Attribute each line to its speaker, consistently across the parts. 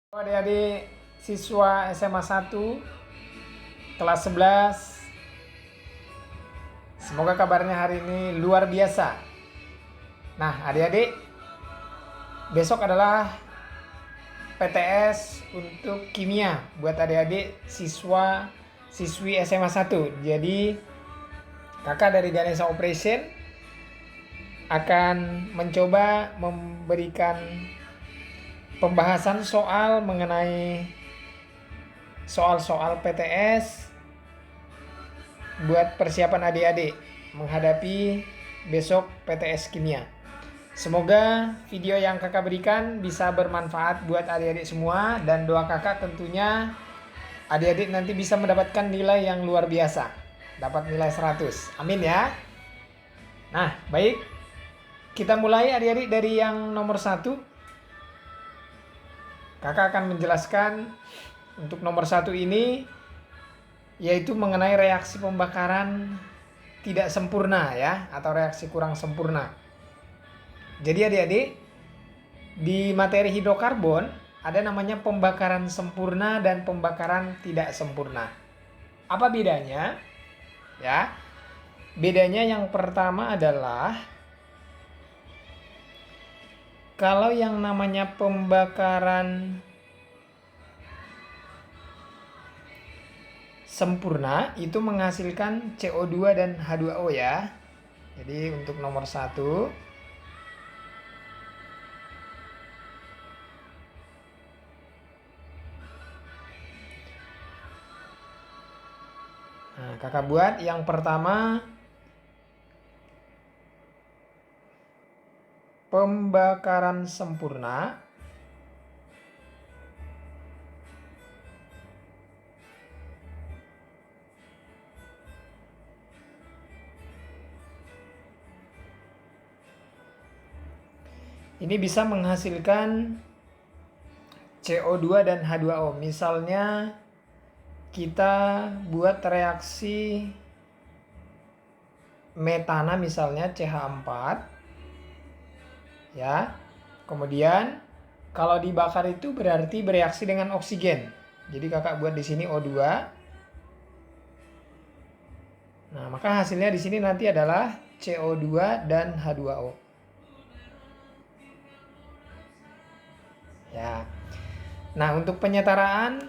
Speaker 1: Adik-adik siswa SMA 1 kelas 11, semoga kabarnya hari ini luar biasa. Nah adik-adik, besok adalah PTS untuk kimia buat adik-adik siswi SMA 1. Jadi kakak dari Ganesha Operation akan mencoba memberikan pembahasan soal mengenai soal-soal PTS buat persiapan adik-adik menghadapi besok PTS kimia. Semoga video yang kakak berikan bisa bermanfaat buat adik-adik semua, dan doa kakak tentunya adik-adik nanti bisa mendapatkan nilai yang luar biasa, dapat nilai 100. Amin ya. Nah baik, kita mulai adik-adik dari yang nomor 1. Kakak akan menjelaskan untuk nomor 1 ini, yaitu mengenai reaksi pembakaran tidak sempurna ya, atau reaksi kurang sempurna. Jadi adik-adik, di materi hidrokarbon ada namanya pembakaran sempurna dan pembakaran tidak sempurna. Apa bedanya? Ya, bedanya yang pertama adalah kalau yang namanya pembakaran sempurna itu menghasilkan CO2 dan H2O ya. Jadi untuk nomor 1, nah, kakak buat yang pertama, pembakaran sempurna ini bisa menghasilkan CO2 dan H2O. Misalnya kita buat reaksi metana misalnya CH4 ya. Kemudian kalau dibakar itu berarti bereaksi dengan oksigen. Jadi kakak buat di sini O2. Nah, maka hasilnya di sini nanti adalah CO2 dan H2O. Ya. Nah, untuk penyetaraan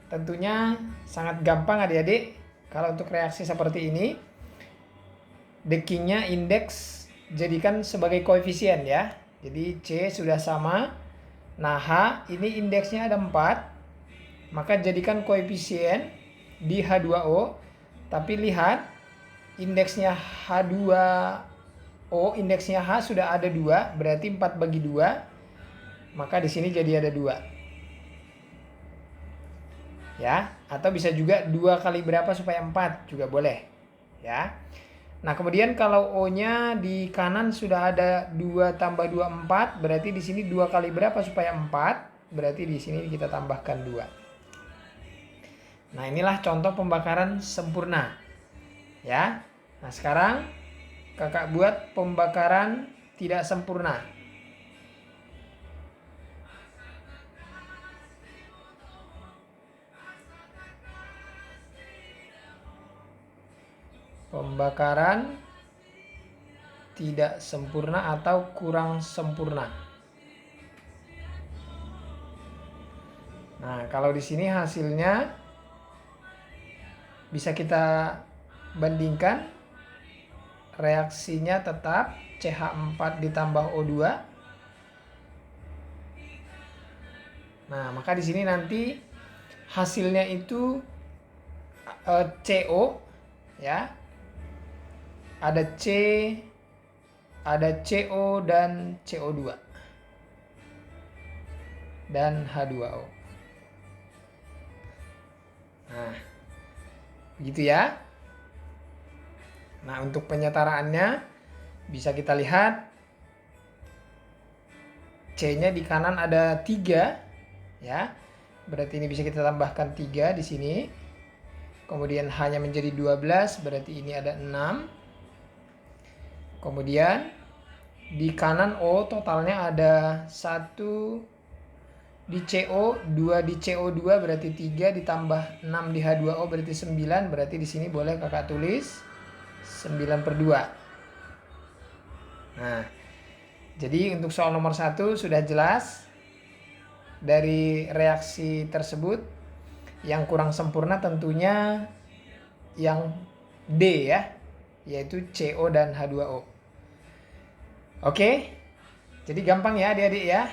Speaker 1: tentunya sangat gampang adik-adik. Kalau untuk reaksi seperti ini, deckingnya indeks jadikan sebagai koefisien ya. Jadi C sudah sama. Nah H ini indeksnya ada 4. Maka jadikan koefisien di H2O. Tapi lihat indeksnya H2O, indeksnya H sudah ada 2. Berarti 4 bagi 2. Maka di sini jadi ada 2. Ya, atau bisa juga 2 kali berapa supaya 4 juga boleh. Ya. Nah kemudian kalau O-nya di kanan sudah ada 2 tambah 2 4, berarti di sini 2 kali berapa supaya 4, berarti di sini kita tambahkan 2. Nah inilah contoh pembakaran sempurna ya. Nah sekarang kakak buat pembakaran tidak sempurna. Pembakaran tidak sempurna atau kurang sempurna. Nah, kalau di sini hasilnya bisa kita bandingkan, reaksinya tetap CH4 ditambah O2. Nah, maka di sini nanti hasilnya itu CO ya. Ada C, ada CO dan CO2 dan H2O. Nah, begitu ya. Nah, untuk penyetaraannya bisa kita lihat C-nya di kanan ada 3 ya. Berarti ini bisa kita tambahkan 3 di sini. Kemudian H-nya menjadi 12, berarti ini ada 6. Kemudian di kanan O totalnya ada 1, di CO, 2 di CO2 berarti 3 ditambah 6 di H2O berarti 9. Berarti di sini boleh kakak tulis 9/2. Nah, jadi untuk soal nomor 1 sudah jelas dari reaksi tersebut. Yang kurang sempurna tentunya yang D ya, yaitu CO dan H2O. Oke, jadi gampang ya adik-adik ya.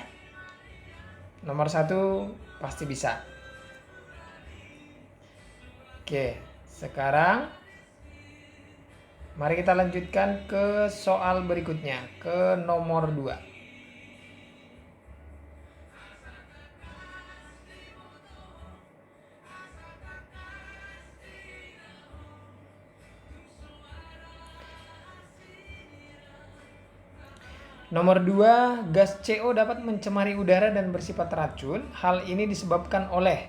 Speaker 1: Nomor 1 pasti bisa. Oke, sekarang mari kita lanjutkan ke soal berikutnya, ke nomor 2. Nomor 2, gas CO dapat mencemari udara dan bersifat racun. Hal ini disebabkan oleh,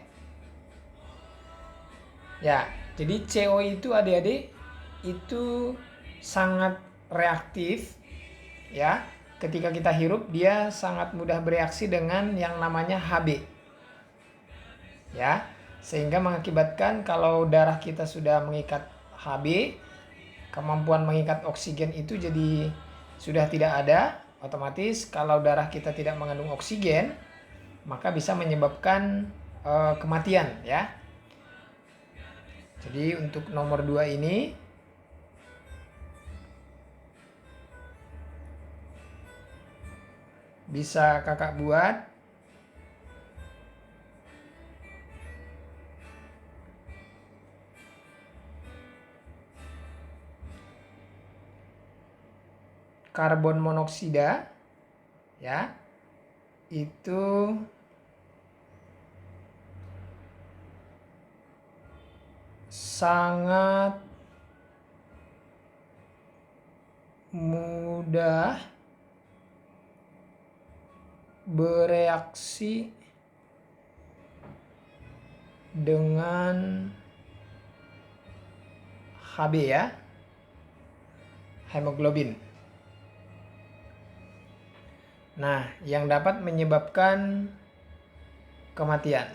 Speaker 1: ya, jadi CO itu adik-adik itu sangat reaktif ya. Ketika kita hirup dia sangat mudah bereaksi dengan yang namanya Hb. Ya, sehingga mengakibatkan kalau darah kita sudah mengikat Hb, kemampuan mengikat oksigen itu jadi sudah tidak ada. Otomatis kalau darah kita tidak mengandung oksigen, maka bisa menyebabkan kematian ya. Jadi untuk nomor 2 ini bisa kakak buat karbon monoksida ya, itu sangat mudah bereaksi dengan Hb ya, hemoglobin. Nah, yang dapat menyebabkan kematian.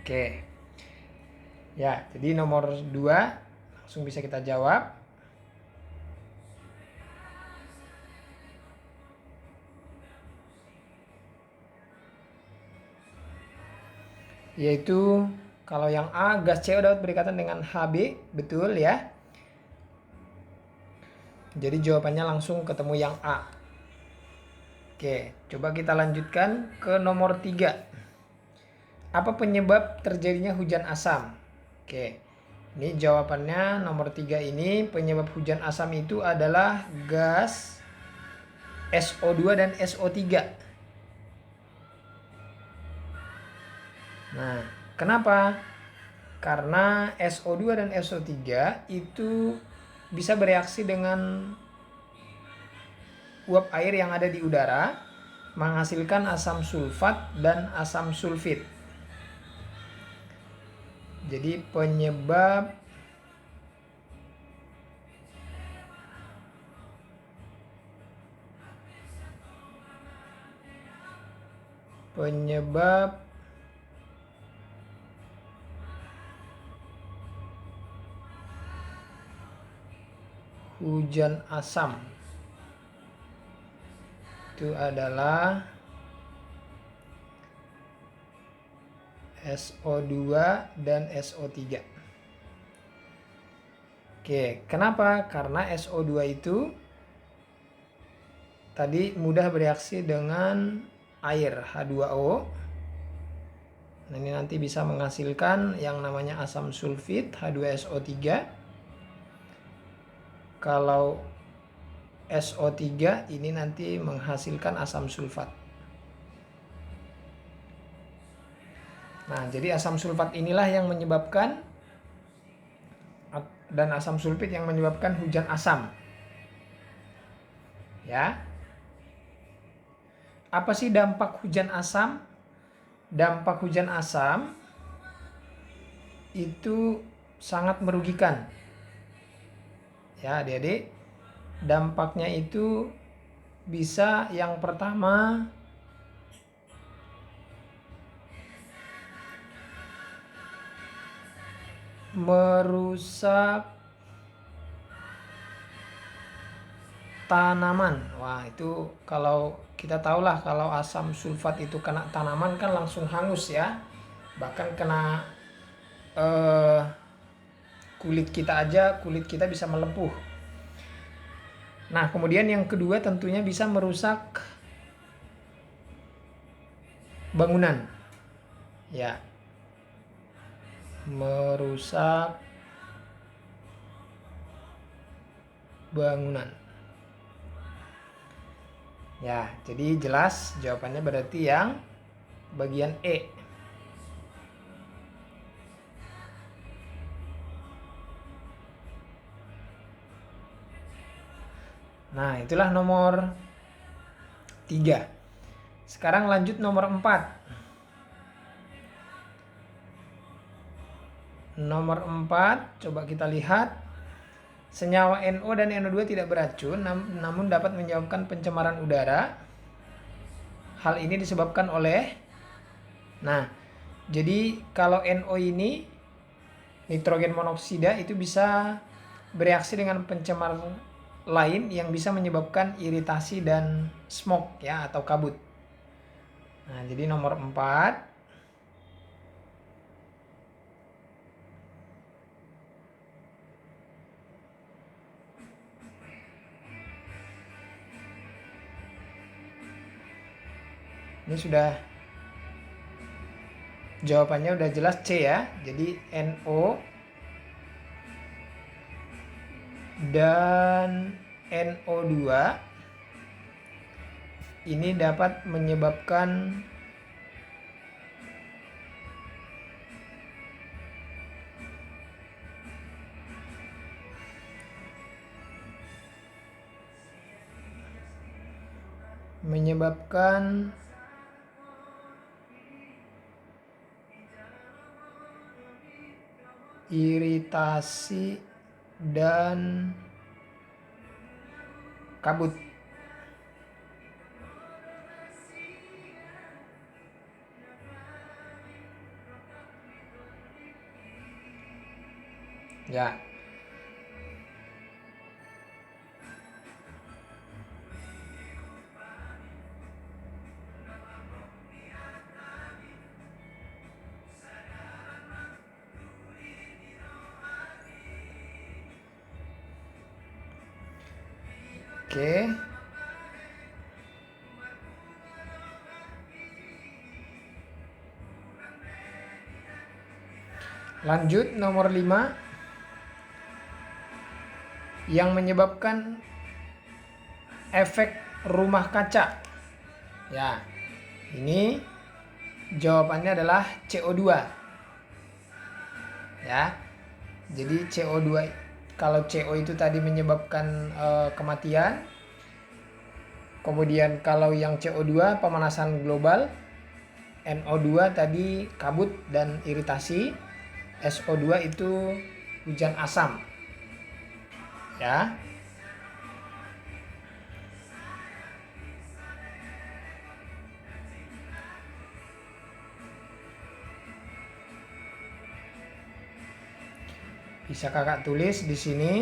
Speaker 1: Oke. Ya, jadi nomor 2 langsung bisa kita jawab. Yaitu kalau yang A, gas CO dapat berikatan dengan Hb, betul ya. Jadi jawabannya langsung ketemu yang A. Oke, coba kita lanjutkan ke nomor 3. Apa penyebab terjadinya hujan asam? Oke, ini jawabannya nomor 3 ini. Penyebab hujan asam itu adalah gas SO2 dan SO3. Nah, kenapa? Karena SO2 dan SO3 itu bisa bereaksi dengan uap air yang ada di udara, menghasilkan asam sulfat dan asam sulfit. Jadi penyebab hujan asam itu adalah SO2 dan SO3. Oke, kenapa? Karena SO2 itu tadi mudah bereaksi dengan air H2O. Nah, ini nanti bisa menghasilkan yang namanya asam sulfit H2SO3. Kalau SO3 ini nanti menghasilkan asam sulfat. Nah, jadi asam sulfat inilah yang menyebabkan dan asam sulfit yang menyebabkan hujan asam. Ya. Apa sih dampak hujan asam? Dampak hujan asam itu sangat merugikan. Ya, Adik-adik. Dampaknya itu bisa yang pertama merusak tanaman. Wah, itu kalau kita tahulah kalau asam sulfat itu kena tanaman kan langsung hangus ya. Bahkan kena kulit kita bisa melepuh. Nah, kemudian yang kedua tentunya bisa merusak bangunan. Ya. Merusak bangunan. Ya, jadi jelas jawabannya berarti yang bagian E. Nah, itulah nomor 3. Sekarang lanjut nomor 4. Nomor 4, coba kita lihat. Senyawa NO dan NO2 tidak beracun, namun dapat menyebabkan pencemaran udara. Hal ini disebabkan oleh, nah, jadi kalau NO ini, nitrogen monoksida, itu bisa bereaksi dengan pencemar lain yang bisa menyebabkan iritasi dan smoke ya, atau kabut. Nah, jadi nomor 4. Ini sudah jawabannya udah jelas C ya. Jadi NO dan NO2 ini dapat menyebabkan iritasi dan kabut. Ya. Oke. Lanjut nomor 5. Yang menyebabkan efek rumah kaca. Ya. Ini jawabannya adalah CO2. Ya. Jadi CO2, kalau CO itu tadi menyebabkan kematian. Kemudian kalau yang CO2 pemanasan global, NO2 tadi kabut dan iritasi, SO2 itu hujan asam. Ya. Bisa kakak tulis di sini.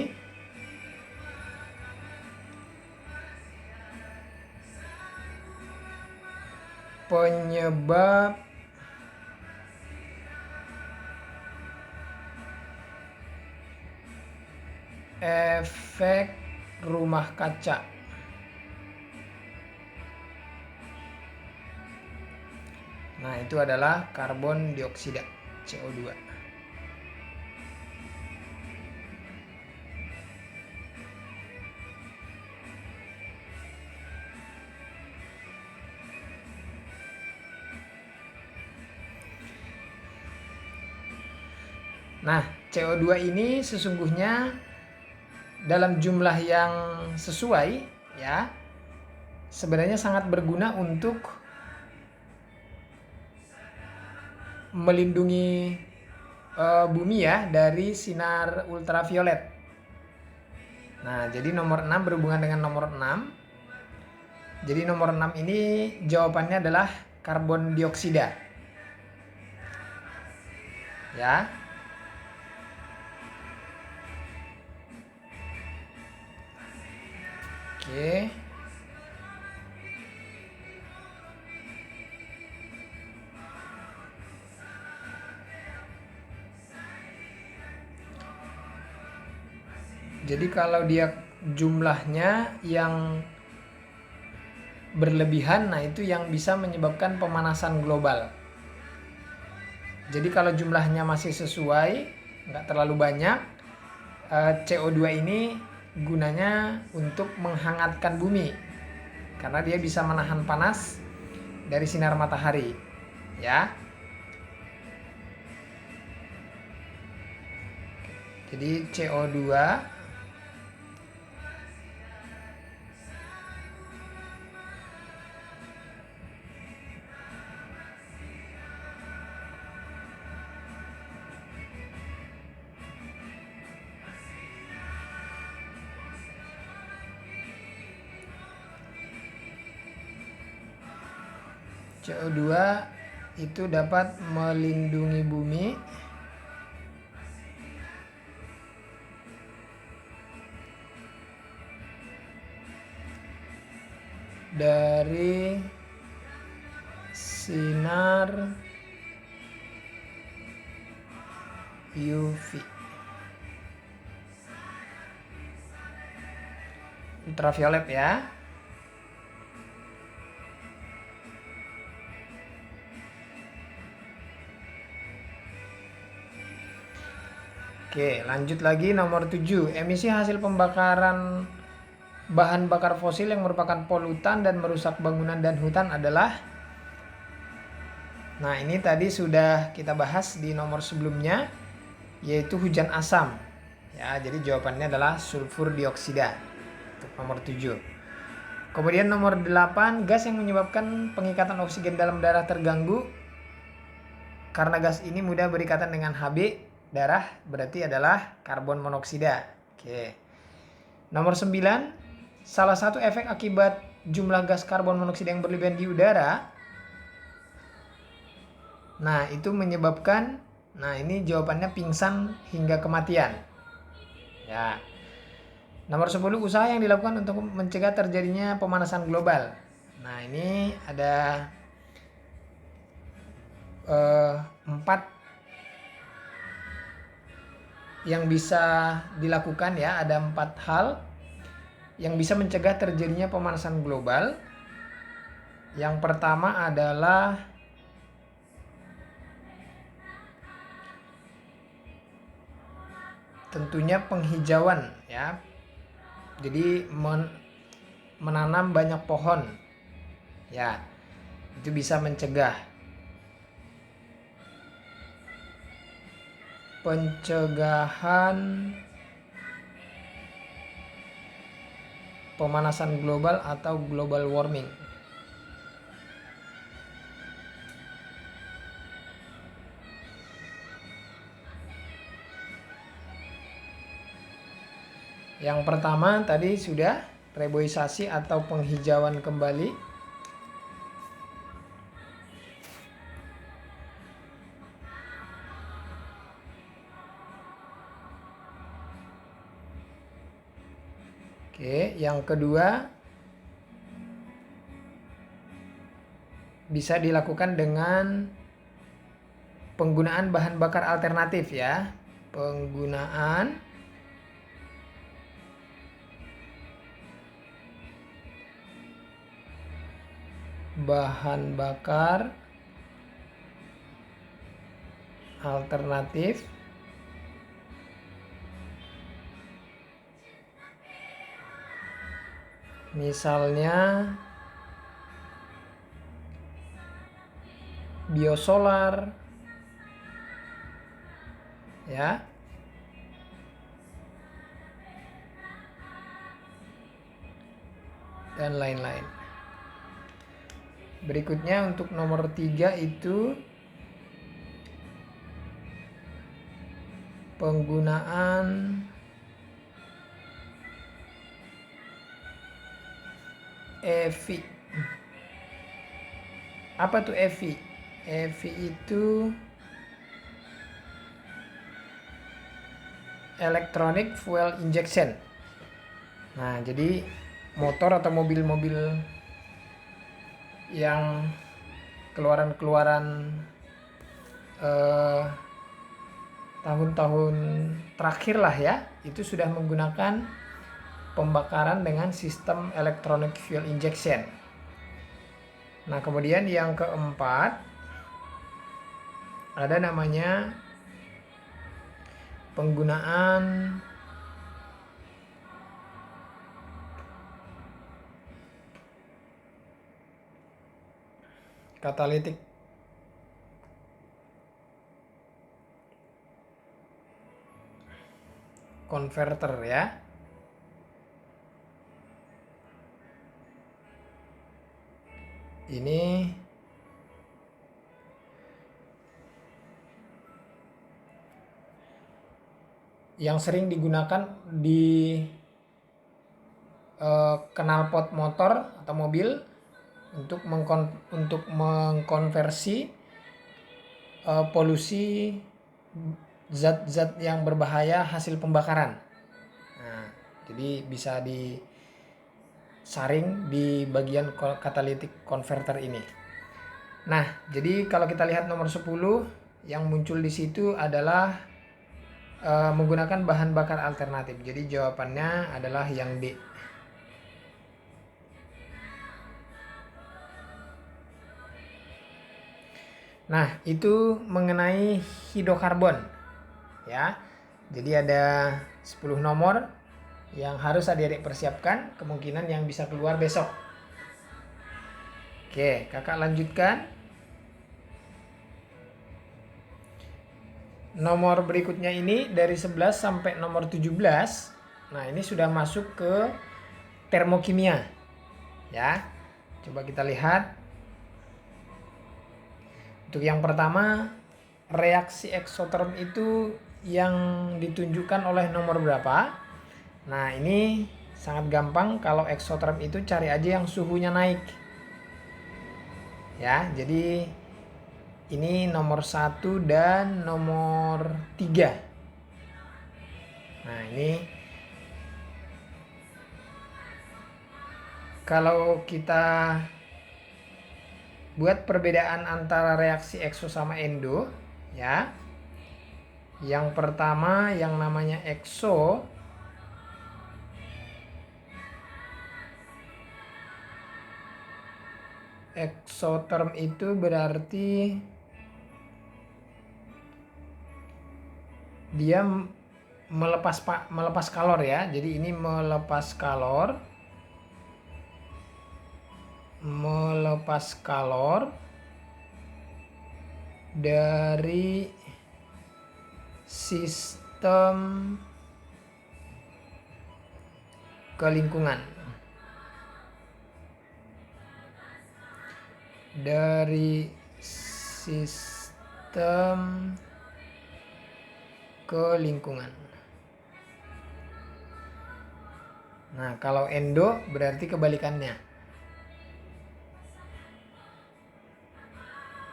Speaker 1: Penyebab efek rumah kaca. Nah, itu adalah karbon dioksida, CO2. Nah, CO2 ini sesungguhnya dalam jumlah yang sesuai ya, sebenarnya sangat berguna untuk melindungi bumi ya dari sinar ultraviolet. Nah, jadi nomor 6 berhubungan dengan nomor 6. Jadi nomor 6 ini jawabannya adalah karbon dioksida. Ya. Oke. Jadi kalau dia jumlahnya yang berlebihan, nah itu yang bisa menyebabkan pemanasan global. Jadi kalau jumlahnya masih sesuai, nggak terlalu banyak, CO2 ini gunanya untuk menghangatkan bumi. Karena dia bisa menahan panas dari sinar matahari. Ya. Jadi CO2 itu dapat melindungi bumi dari sinar UV, ultraviolet ya. Oke, lanjut lagi nomor 7. Emisi hasil pembakaran bahan bakar fosil yang merupakan polutan dan merusak bangunan dan hutan adalah. Nah, ini tadi sudah kita bahas di nomor sebelumnya, yaitu hujan asam. Ya, jadi jawabannya adalah sulfur dioksida untuk nomor 7. Kemudian nomor 8, gas yang menyebabkan pengikatan oksigen dalam darah terganggu. Karena gas ini mudah berikatan dengan Hb darah, berarti adalah karbon monoksida. Oke. Nomor 9, salah satu efek akibat jumlah gas karbon monoksida yang berlebihan di udara. Nah, itu menyebabkan, nah ini jawabannya pingsan hingga kematian. Ya. Nomor 10, usaha yang dilakukan untuk mencegah terjadinya pemanasan global. Nah, ini ada 4 yang bisa dilakukan ya, ada 4 hal yang bisa mencegah terjadinya pemanasan global. Yang pertama adalah tentunya penghijauan ya. Jadi menanam banyak pohon. Ya. Itu bisa mencegah. Pencegahan pemanasan global atau global warming. Yang pertama tadi sudah reboisasi atau penghijauan kembali. Oke, yang kedua bisa dilakukan dengan penggunaan bahan bakar alternatif ya. Penggunaan bahan bakar alternatif misalnya biosolar ya. dan lain-lain. Berikutnya untuk nomor 3 itu penggunaan EVI. Apa tuh EVI? EVI itu Electronic Fuel Injection. Nah, jadi motor atau mobil-mobil yang keluaran-keluaran tahun-tahun terakhir lah ya, itu sudah menggunakan pembakaran dengan sistem electronic fuel injection. Nah, kemudian yang keempat ada namanya penggunaan catalytic converter ya. Ini yang sering digunakan di knalpot motor atau mobil untuk mengkonversi polusi zat-zat yang berbahaya hasil pembakaran. Nah, jadi bisa disaring di bagian catalytic converter ini. Nah, jadi kalau kita lihat nomor 10 yang muncul di situ adalah menggunakan bahan bakar alternatif. Jadi jawabannya adalah yang D. Nah, itu mengenai hidrokarbon ya. Jadi ada 10 nomor yang harus adik-adik persiapkan, kemungkinan yang bisa keluar besok. Oke, kakak lanjutkan. Nomor berikutnya ini dari 11 sampai nomor 17. Nah, ini sudah masuk ke termokimia. Ya. Coba kita lihat. Untuk yang pertama, reaksi eksoterm itu yang ditunjukkan oleh nomor berapa? Nah, ini sangat gampang. Kalau eksoterm itu cari aja yang suhunya naik. Ya, jadi ini nomor 1 dan nomor 3. Nah, ini kalau kita buat perbedaan antara reaksi ekso sama endo ya. Yang pertama yang namanya ekso eksoterm itu berarti dia melepas kalor ya. Jadi ini melepas kalor dari sistem kelingkungan. Dari sistem kelingkungan. Nah, kalau endo berarti kebalikannya.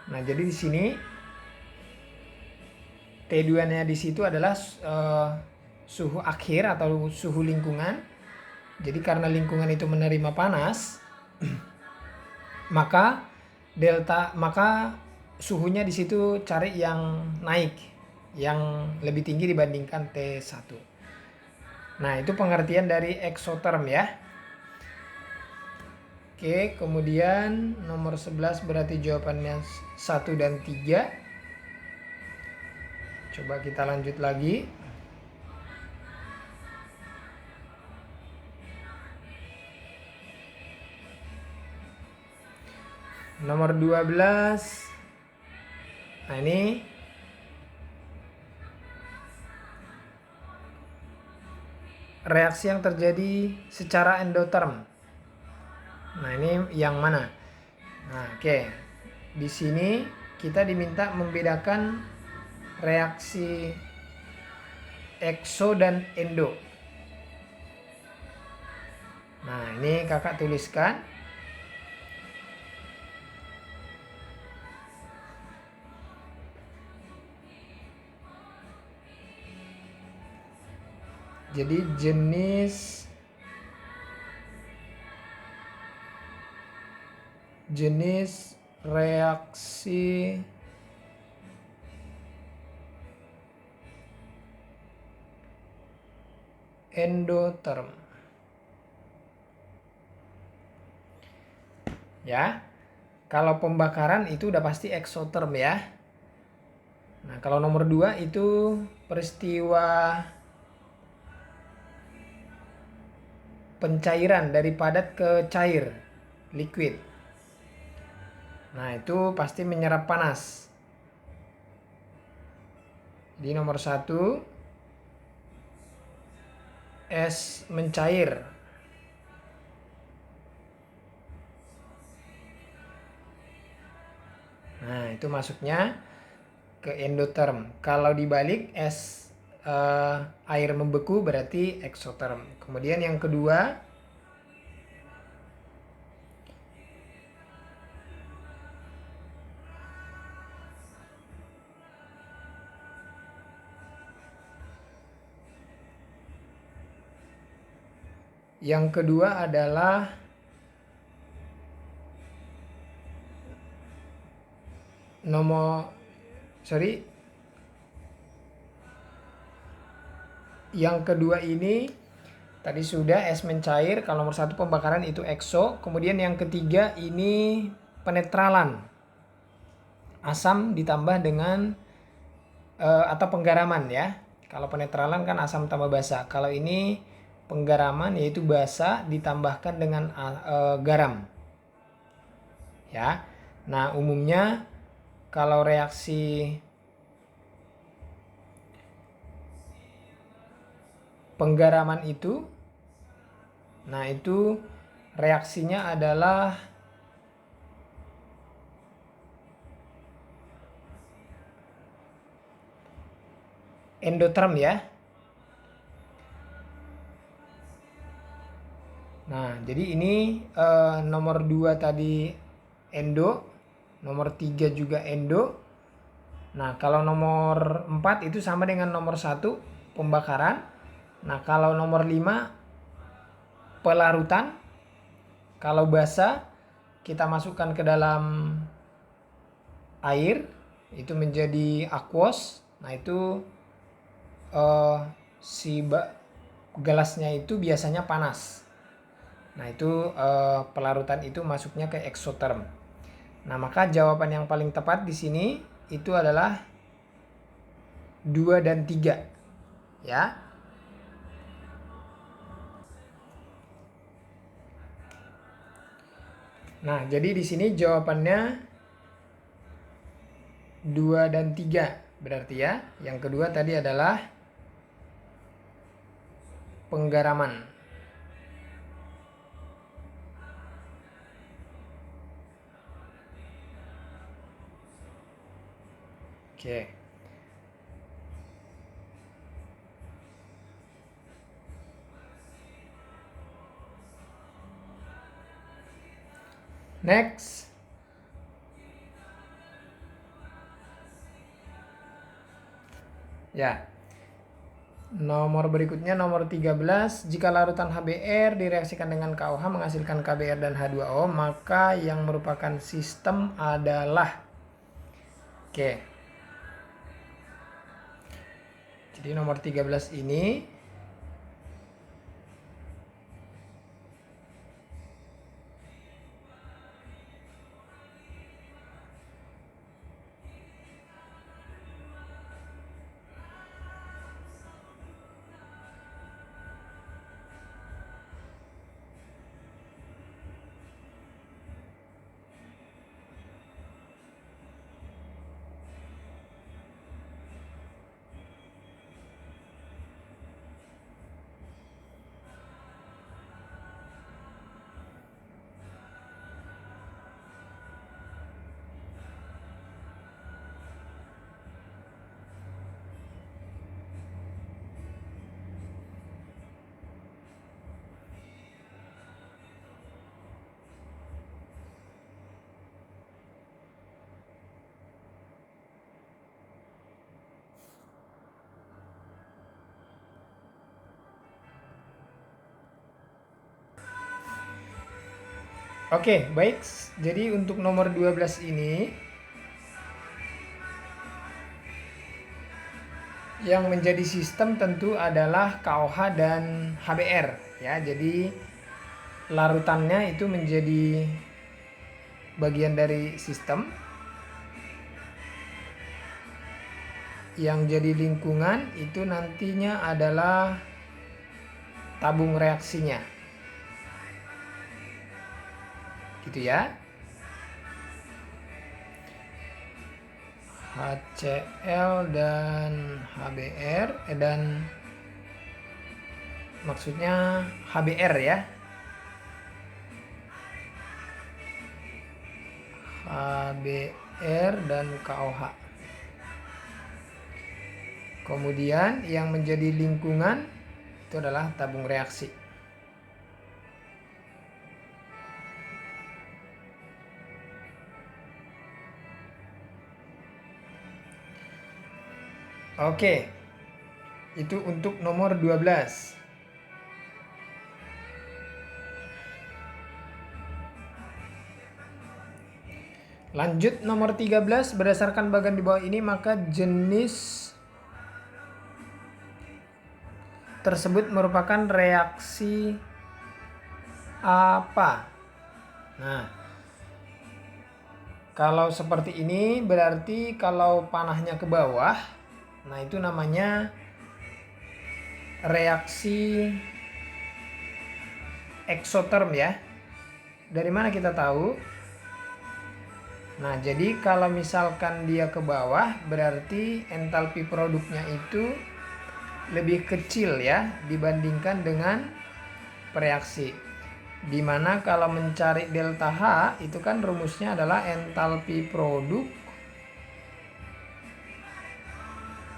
Speaker 1: Nah, jadi di sini T2-nya di situ adalah suhu akhir atau suhu lingkungan. Jadi karena lingkungan itu menerima panas, maka suhunya di situ cari yang naik, yang lebih tinggi dibandingkan T1. Nah, itu pengertian dari eksoterm ya. Oke, kemudian nomor 11 berarti jawabannya 1 dan 3. Coba kita lanjut lagi. Nomor 12. Nah, ini reaksi yang terjadi secara endoterm. Nah, ini yang mana? Nah, oke. Di sini kita diminta membedakan reaksi ekso dan endo. Nah, ini kakak tuliskan. Jadi jenis reaksi endoterm. Ya. Kalau pembakaran itu udah pasti eksoterm ya. Nah, kalau nomor 2 itu peristiwa pencairan dari padat ke cair, liquid. Nah, itu pasti menyerap panas. Jadi nomor 1 es mencair. Nah, itu masuknya ke endoterm. Kalau dibalik es air membeku berarti eksoterm. Kemudian yang kedua adalah yang kedua ini tadi sudah es mencair. Kalau nomor 1 pembakaran itu ekso. Kemudian yang ketiga ini penetralan. Asam ditambah dengan atau penggaraman ya. Kalau penetralan kan asam tambah basa. Kalau ini penggaraman yaitu basa ditambahkan dengan garam. Ya. Nah, umumnya kalau reaksi penggaraman itu, nah itu reaksinya adalah endoterm ya. Nah, jadi ini nomor 2 tadi endo, nomor 3 juga endo. Nah, kalau nomor 4 itu sama dengan nomor 1 pembakaran. Nah, kalau nomor 5 pelarutan. Kalau basa kita masukkan ke dalam air itu menjadi aquos. Nah, itu gelasnya itu biasanya panas. Nah, itu pelarutan itu masuknya ke eksoterm. Nah, maka jawaban yang paling tepat di sini itu adalah 2 dan 3. Ya. Nah, jadi di sini jawabannya 2 dan 3 berarti ya. Yang kedua tadi adalah penggaraman. Oke. Next. Ya. Nomor berikutnya nomor 13, jika larutan HBr direaksikan dengan KOH menghasilkan KBr dan H2O, maka yang merupakan sistem adalah oke. Jadi nomor 13 ini Oke, baik. Jadi untuk nomor 12 ini yang menjadi sistem tentu adalah KOH dan HBr ya. Jadi larutannya itu menjadi bagian dari sistem. Yang jadi lingkungan itu nantinya adalah tabung reaksinya. Gitu ya. HCl dan HBr dan maksudnya HBr ya. HBr dan KOH. Kemudian yang menjadi lingkungan itu adalah tabung reaksi. Oke. Itu untuk nomor 12. Lanjut nomor 13, berdasarkan bagian di bawah ini maka jenis tersebut merupakan reaksi apa? Nah, kalau seperti ini berarti kalau panahnya ke bawah, nah itu namanya reaksi eksoterm ya. Dari mana kita tahu? Nah, jadi kalau misalkan dia ke bawah berarti entalpi produknya itu lebih kecil ya dibandingkan dengan reaksi. Dimana kalau mencari delta H itu kan rumusnya adalah entalpi produk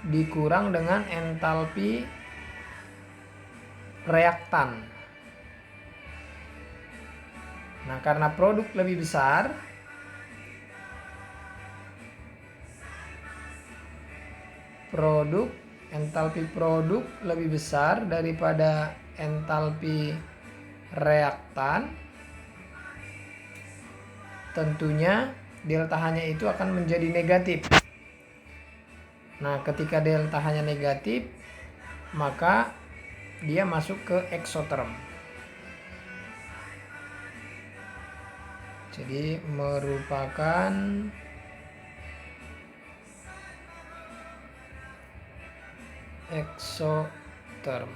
Speaker 1: dikurang dengan entalpi reaktan. Nah, karena produk lebih besar, entalpi produk lebih besar daripada entalpi reaktan, tentunya delta H-nya itu akan menjadi negatif. Nah, ketika delta H-nya negatif, maka dia masuk ke eksoterm. Jadi merupakan eksoterm.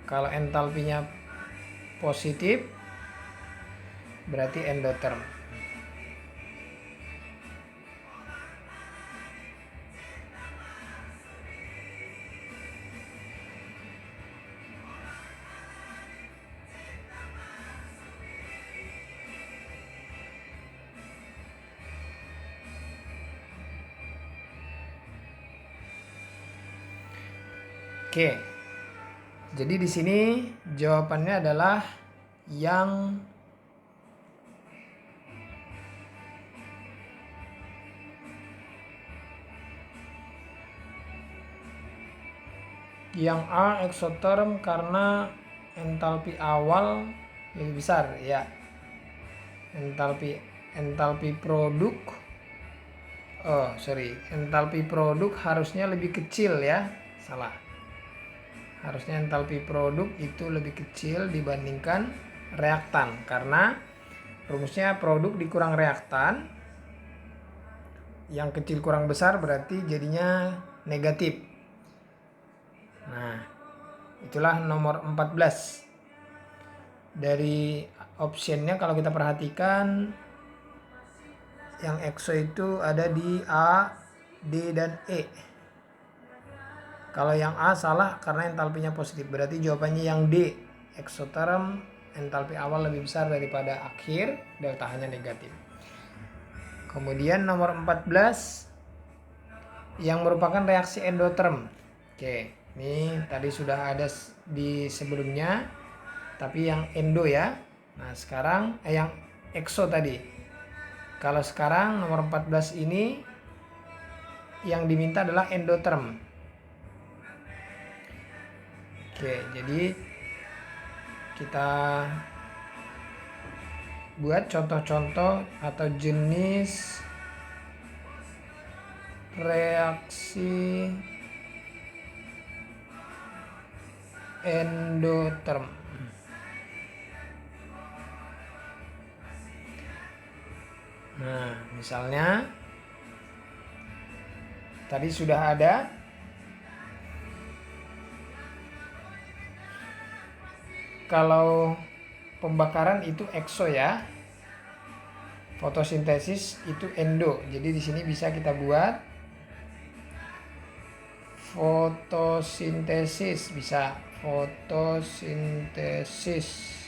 Speaker 1: Kalau entalpinya positif berarti endoterm. Oke. Jadi di sini jawabannya adalah yang A eksoterm karena entalpi awal lebih besar ya. Entalpi produk entalpi produk harusnya lebih kecil ya. Salah. Harusnya entalpi produk itu lebih kecil dibandingkan reaktan karena rumusnya produk dikurang reaktan, yang kecil kurang besar berarti jadinya negatif. Nah, itulah nomor 14. Dari optionnya kalau kita perhatikan yang ekso itu ada di A, D, dan E. Kalau yang A salah karena entalpinya positif, berarti jawabannya yang D, eksoterm entalpi awal lebih besar daripada akhir, delta H-nya negatif. Kemudian nomor 14 yang merupakan reaksi endoterm. Oke, ini tadi sudah ada di sebelumnya, tapi yang endo ya. Nah, sekarang yang ekso tadi. Kalau sekarang nomor 14 ini yang diminta adalah endoterm. Oke, jadi kita buat contoh-contoh atau jenis reaksi endoterm. Nah, misalnya tadi sudah ada kalau pembakaran itu ekso ya. Fotosintesis itu endo. Jadi di sini bisa kita buat fotosintesis, bisa fotosintesis.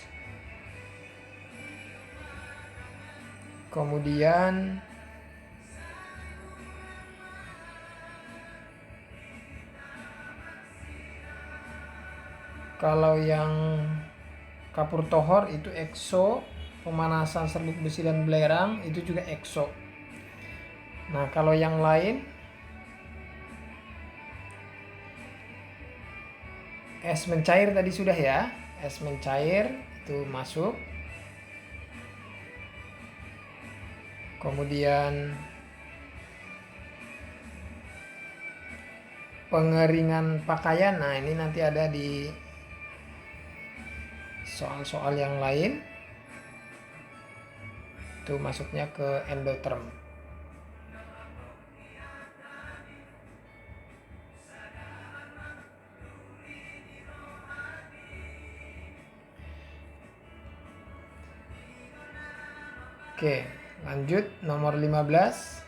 Speaker 1: Kemudian kalau yang kapur tohor itu ekso, pemanasan serbuk besi dan belerang itu juga ekso. Nah, kalau yang lain es mencair tadi sudah ya. Es mencair itu masuk. Kemudian pengeringan pakaian. Nah, ini nanti ada di soal-soal yang lain. Itu masuknya ke endoterm. Oke, lanjut nomor 15.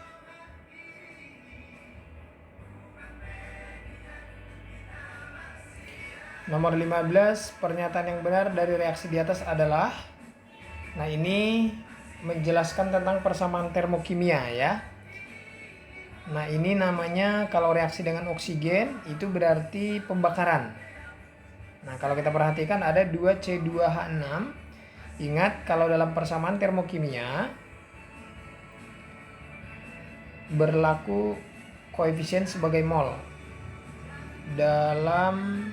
Speaker 1: Nomor 15, pernyataan yang benar dari reaksi di atas adalah, nah ini menjelaskan tentang persamaan termokimia ya. Nah, ini namanya kalau reaksi dengan oksigen itu berarti pembakaran. Nah, kalau kita perhatikan ada 2C2H6. Ingat, kalau dalam persamaan termokimia berlaku koefisien sebagai mol. Dalam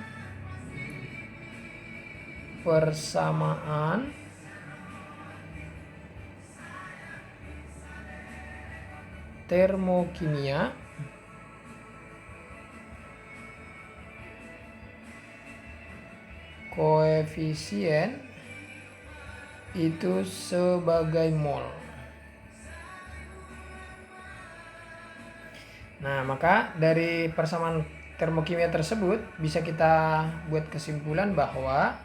Speaker 1: persamaan termokimia koefisien itu sebagai mol. Nah, maka dari persamaan termokimia tersebut bisa kita buat kesimpulan bahwa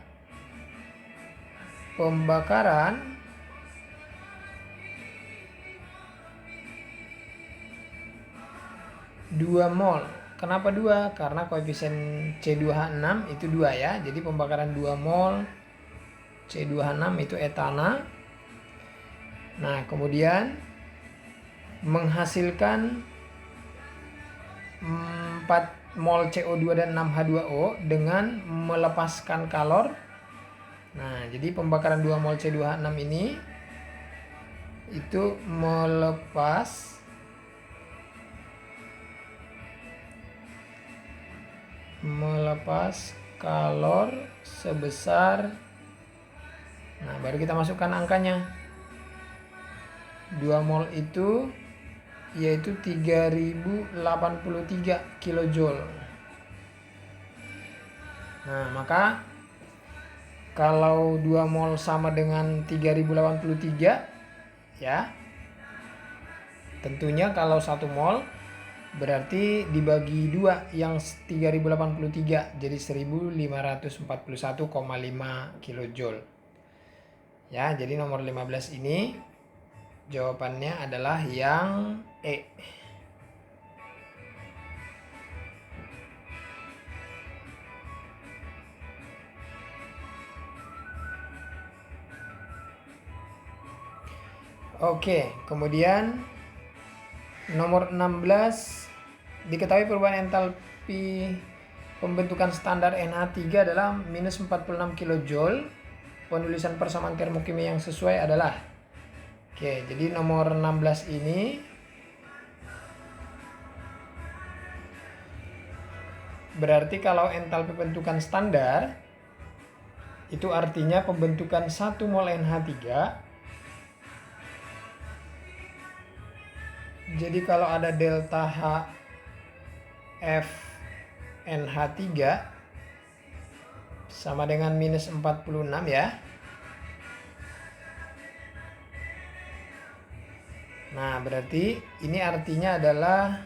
Speaker 1: pembakaran dua mol. Kenapa 2? Karena koefisien C2H6 itu 2 ya. Jadi pembakaran 2 mol C2H6 itu etana. Nah, kemudian menghasilkan 4 mol CO2 dan 6 H2O dengan melepaskan kalor. Nah, jadi pembakaran 2 mol C2H6 ini itu melepas kalor sebesar, nah baru kita masukkan angkanya. 2 mol itu yaitu 3083 kilojoule. Nah, maka kalau 2 mol sama dengan 3083 ya. Tentunya kalau 1 mol berarti dibagi 2 yang 3083 jadi 1541,5 kilojoule. Ya, jadi nomor 15 ini jawabannya adalah yang E. Oke, kemudian nomor 16, diketahui perubahan entalpi pembentukan standar NH3 adalah minus 46 kilojoule. Penulisan persamaan termokimia yang sesuai adalah, oke, jadi nomor 16 ini berarti kalau entalpi pembentukan standar itu artinya pembentukan 1 mol NH3 Jadi kalau ada delta H F NH3 sama dengan minus 46 ya. Nah, berarti ini artinya adalah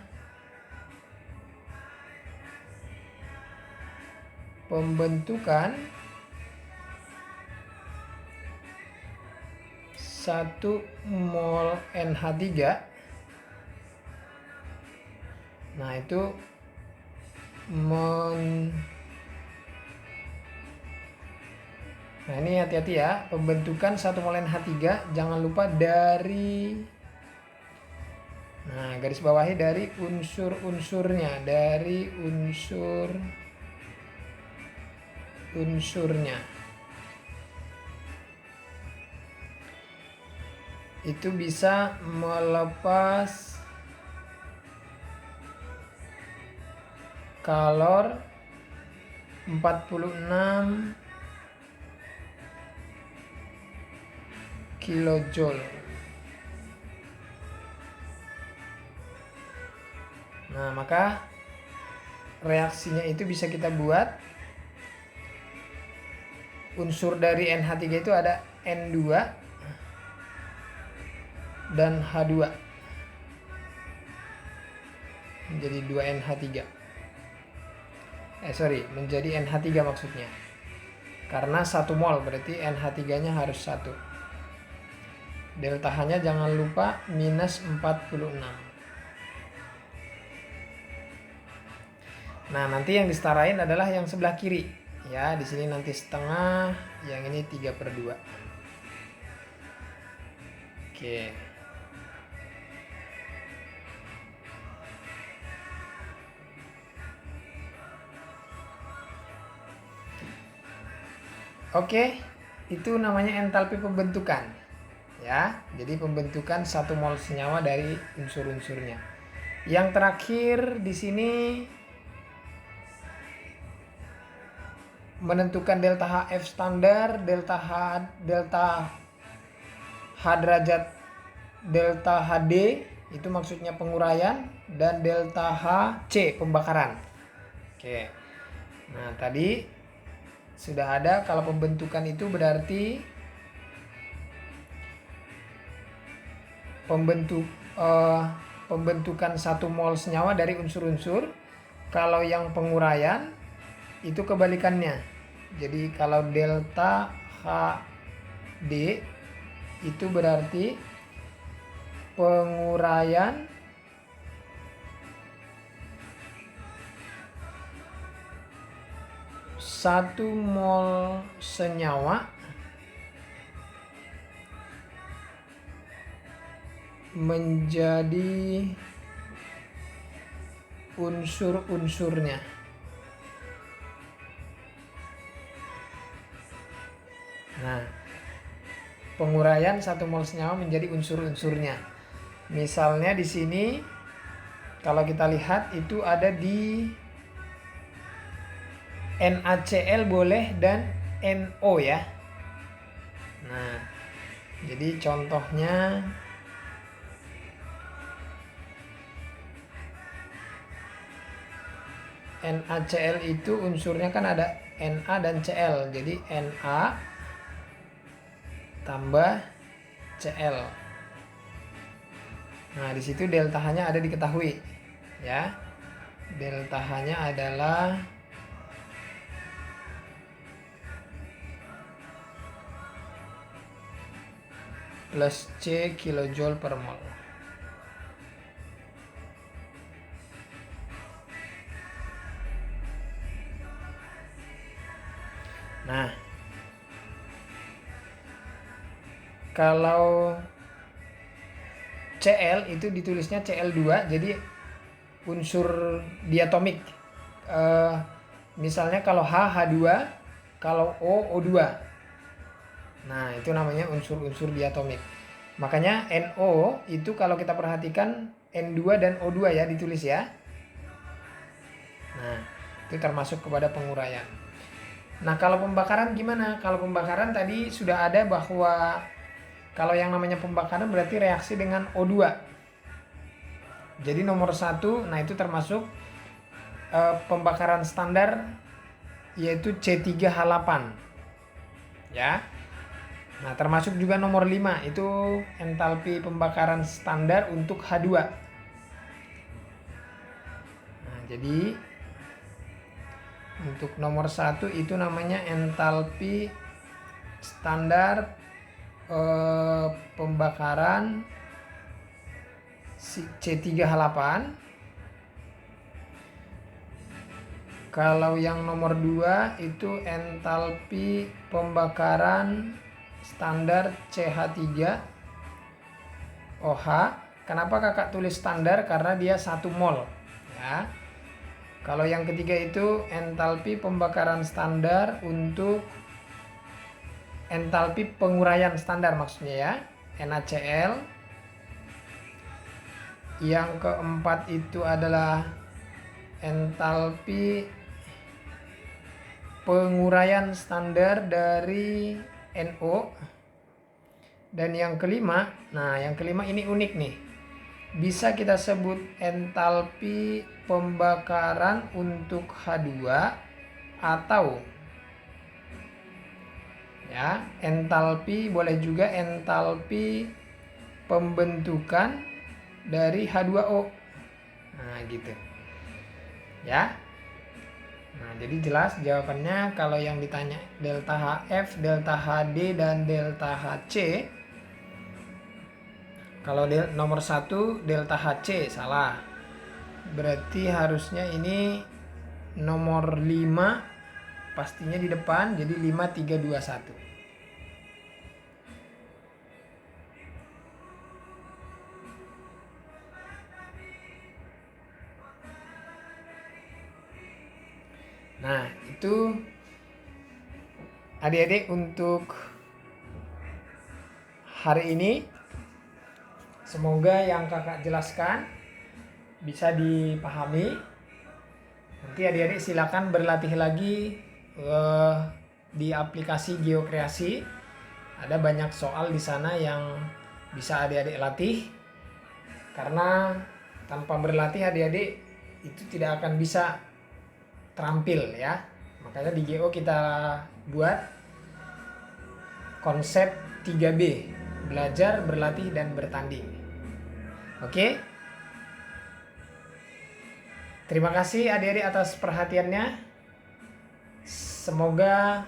Speaker 1: pembentukan 1 mol NH3. Nah, itu Nah, ini hati-hati ya, pembentukan 1 mol NH3 jangan lupa dari garis bawahi dari unsur-unsurnya, unsurnya. Itu bisa melepas kalor 46 kilojoule. Nah, maka reaksinya itu bisa kita buat unsur dari NH3 itu ada N2 dan H2 menjadi 2NH3. Menjadi NH3 maksudnya. Karena 1 mol berarti NH3-nya harus 1. Delta H-nya jangan lupa minus 46. Nah, nanti yang disetarain adalah yang sebelah kiri. Ya, di sini nanti setengah, yang ini 3/2. Oke. Oke, itu namanya entalpi pembentukan. Ya, jadi pembentukan 1 mol senyawa dari unsur-unsurnya. Yang terakhir di sini menentukan delta HF standar, delta H derajat, delta HD itu maksudnya penguraian, dan delta HC pembakaran. Oke. Nah, tadi sudah ada kalau pembentukan itu berarti pembentukan 1 mol senyawa dari unsur-unsur. Kalau yang penguraian itu kebalikannya. Jadi kalau delta HD itu berarti penguraian satu mol senyawa menjadi unsur-unsurnya. Nah, penguraian 1 mol senyawa menjadi unsur-unsurnya. Misalnya di sini kalau kita lihat itu ada di NaCl boleh dan NO ya. Nah, jadi contohnya NaCl itu unsurnya kan ada Na dan Cl. Jadi Na tambah Cl. Nah, di situ delta H-nya ada diketahui ya. Delta H-nya adalah plus C kilojoule per mol. Nah, kalau Cl itu ditulisnya Cl2, jadi unsur diatomik. Misalnya kalau H, H2, kalau O, O2. Nah, itu namanya unsur-unsur diatomik. Makanya NO itu kalau kita perhatikan N2 dan O2 ya ditulis ya. Nah, itu termasuk kepada penguraian. Nah, kalau pembakaran gimana? Kalau pembakaran tadi sudah ada bahwa kalau yang namanya pembakaran berarti reaksi dengan O2. Jadi nomor 1, nah itu termasuk pembakaran standar, yaitu C3H8 ya. Nah, termasuk juga nomor 5 itu entalpi pembakaran standar untuk H2. Nah, jadi untuk nomor 1 itu namanya entalpi standar pembakaran C3H8. Kalau yang nomor 2 itu entalpi pembakaran standar CH3OH. Kenapa kakak tulis standar? Karena dia 1 mol ya. Kalau yang ketiga itu entalpi pembakaran standar untuk entalpi penguraian standar maksudnya ya, NaCl. Yang keempat itu adalah entalpi penguraian standar dari NO. Dan yang kelima, nah yang kelima ini unik nih. Bisa kita sebut entalpi pembakaran untuk H2 atau ya, entalpi boleh juga entalpi pembentukan dari H2O. Nah, gitu. Ya. Nah, jadi jelas jawabannya kalau yang ditanya delta HF, delta HD, dan delta HC. Kalau nomor 1 delta HC salah. Berarti harusnya ini nomor 5 pastinya di depan, jadi 5, 3, 2, 1. Nah, itu adik-adik untuk hari ini. Semoga yang kakak jelaskan bisa dipahami. Nanti adik-adik silakan berlatih lagi di aplikasi Geokreasi. Ada banyak soal di sana yang bisa adik-adik latih. Karena tanpa berlatih adik-adik itu tidak akan bisa terampil ya. Makanya di GO kita buat konsep 3B, belajar, berlatih, dan bertanding. Oke? Terima kasih adik-adik atas perhatiannya. Semoga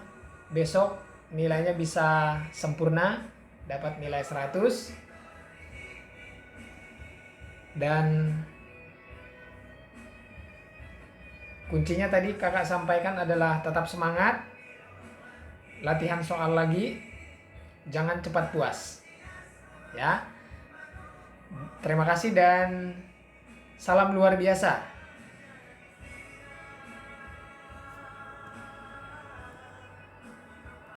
Speaker 1: besok nilainya bisa sempurna, dapat nilai 100. Dan kuncinya tadi kakak sampaikan adalah tetap semangat, latihan soal lagi, jangan cepat puas. Ya. Terima kasih dan salam luar biasa.